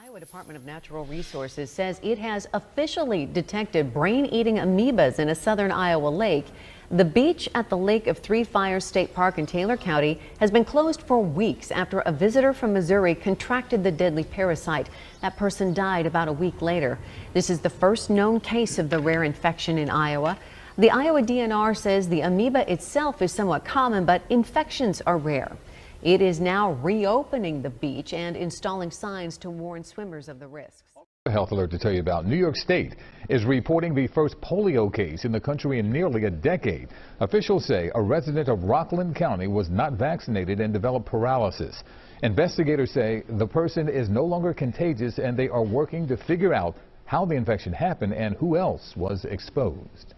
Iowa Department of Natural Resources says it has officially detected brain-eating amoebas in a southern Iowa lake. The beach at the Lake of Three Fires State Park in Taylor County has been closed for weeks after a visitor from Missouri contracted the deadly parasite. That person died about a week later. This is the first known case of the rare infection in Iowa. The Iowa DNR says the amoeba itself is somewhat common, but infections are rare. It is now reopening the beach and installing signs to warn swimmers of the risks. A health alert to tell you about. New York State is reporting the first polio case in the country in nearly a decade. Officials say a resident of Rockland County was not vaccinated and developed paralysis. Investigators say the person is no longer contagious and they are working to figure out how the infection happened and who else was exposed.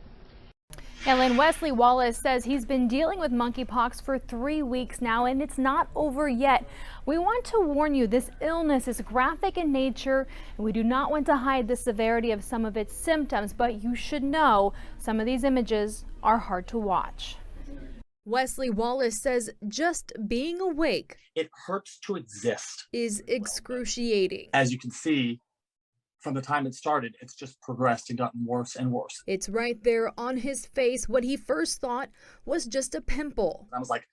And Wesley Wallace says he's been dealing with monkeypox for 3 weeks now, and it's not over yet. We want to warn you, this illness is graphic in nature, and we do not want to hide the severity of some of its symptoms, but you should know some of these images are hard to watch. Wesley Wallace says just being awake, it hurts to exist, is excruciating. As you can see, from the time it started, it's just progressed and gotten worse and worse. It's right there on his face. What he first thought was just a pimple. I was like,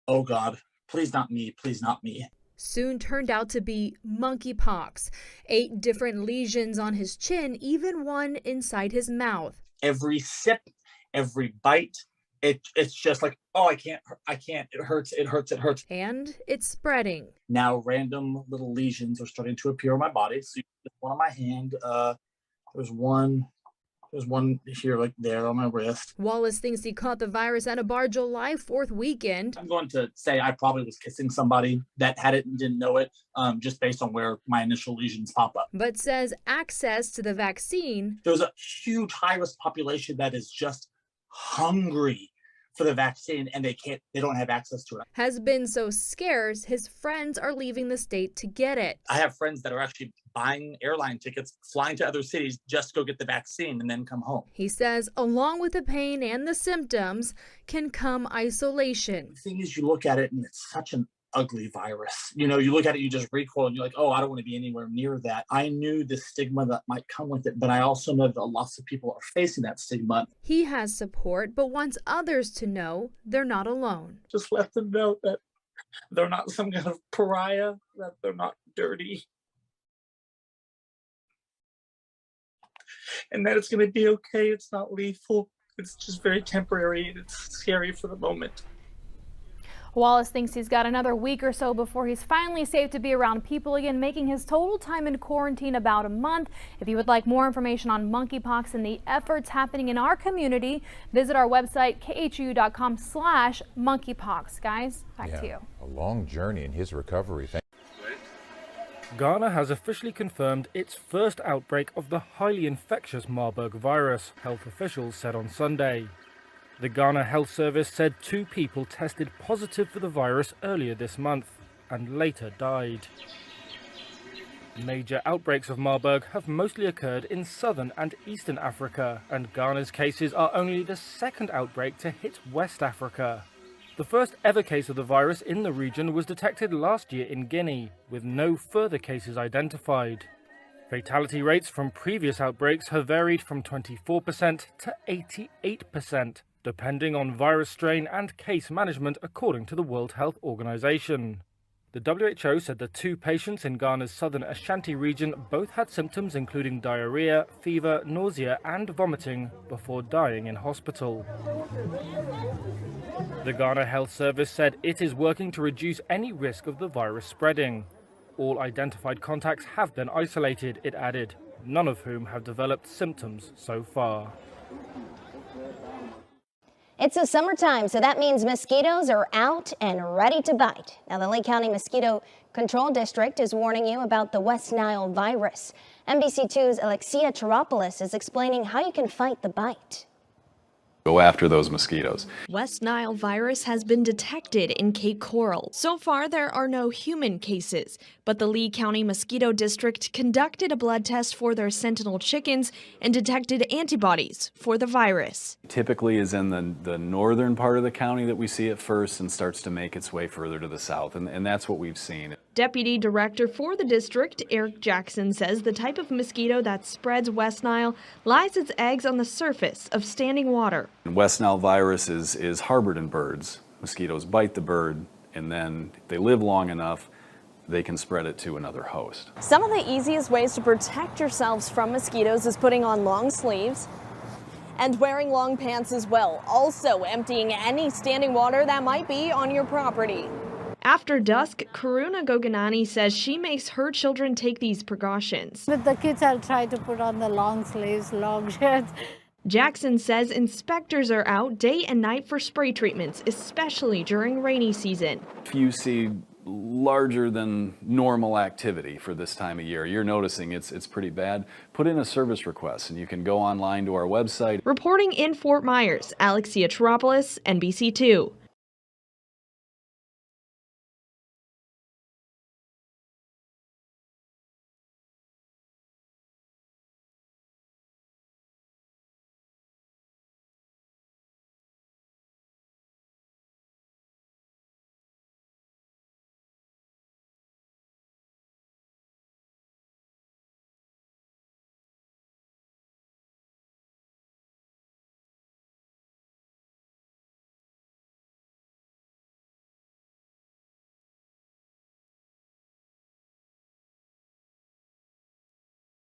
oh God, please not me, please not me. Soon turned out to be monkeypox. 8 different lesions on his chin, even one inside his mouth. Every sip, every bite, it's just like, oh, I can't, it hurts. And it's spreading. Now random little lesions are starting to appear on my body. So one on my hand, there's one here, like there on my wrist. Wallace thinks he caught the virus at a bar July 4th weekend. I'm going to say I probably was kissing somebody that had it and didn't know it, just based on where my initial lesions pop up. But says access to the vaccine. There's a huge high-risk population that is just hungry for the vaccine, and they don't have access to it. Has been so scarce, his friends are leaving the state to get it. I have friends that are actually buying airline tickets, flying to other cities just to go get the vaccine and then come home. He says along with the pain and the symptoms can come isolation. The thing is, you look at it and it's such an ugly virus. You know, you look at it, you just recoil and you're like, oh, I don't want to be anywhere near that. I knew the stigma that might come with it, but I also know that lots of people are facing that stigma. He has support, but wants others to know they're not alone. Just let them know that they're not some kind of pariah, that they're not dirty, and that it's going to be okay. It's not lethal. It's just very temporary, and it's scary for the moment. Wallace thinks he's got another week or so before he's finally safe to be around people again, making his total time in quarantine about a month. If you would like more information on monkeypox and the efforts happening in our community, visit our website, khu.com/monkeypox. Guys, back to you. A long journey in his recovery. Ghana has officially confirmed its first outbreak of the highly infectious Marburg virus, health officials said on Sunday. The Ghana Health Service said 2 people tested positive for the virus earlier this month and later died. Major outbreaks of Marburg have mostly occurred in southern and eastern Africa, and Ghana's cases are only the second outbreak to hit West Africa. The first ever case of the virus in the region was detected last year in Guinea, with no further cases identified. Fatality rates from previous outbreaks have varied from 24% to 88%. Depending on virus strain and case management, according to the World Health Organization. The WHO said the 2 patients in Ghana's southern Ashanti region both had symptoms including diarrhea, fever, nausea and vomiting before dying in hospital. The Ghana Health Service said it is working to reduce any risk of the virus spreading. All identified contacts have been isolated, it added, none of whom have developed symptoms so far. It's the summertime, so that means mosquitoes are out and ready to bite. Now, the Lake County Mosquito Control District is warning you about the West Nile virus. NBC2's Alexia Chiropoulos is explaining how you can fight the bite. Go after those mosquitoes. West Nile virus has been detected in Cape Coral. So far, there are no human cases, but the Lee County Mosquito District conducted a blood test for their sentinel chickens and detected antibodies for the virus. Typically is in the northern part of the county that we see it first and starts to make its way further to the south, and that's what we've seen. Deputy Director for the district, Eric Jackson, says the type of mosquito that spreads West Nile lies its eggs on the surface of standing water. West Nile virus is harbored in birds. Mosquitoes bite the bird, and then they live long enough, they can spread it to another host. Some of the easiest ways to protect yourselves from mosquitoes is putting on long sleeves and wearing long pants as well. Also emptying any standing water that might be on your property. After dusk, Karuna Goganani says she makes her children take these precautions. With the kids, I'll try to put on the long sleeves, long shirts. Jackson says inspectors are out day and night for spray treatments, especially during rainy season. If you see larger than normal activity for this time of year, you're noticing it's pretty bad, put in a service request and you can go online to our website. Reporting in Fort Myers, Alexia Teropoulos, NBC2.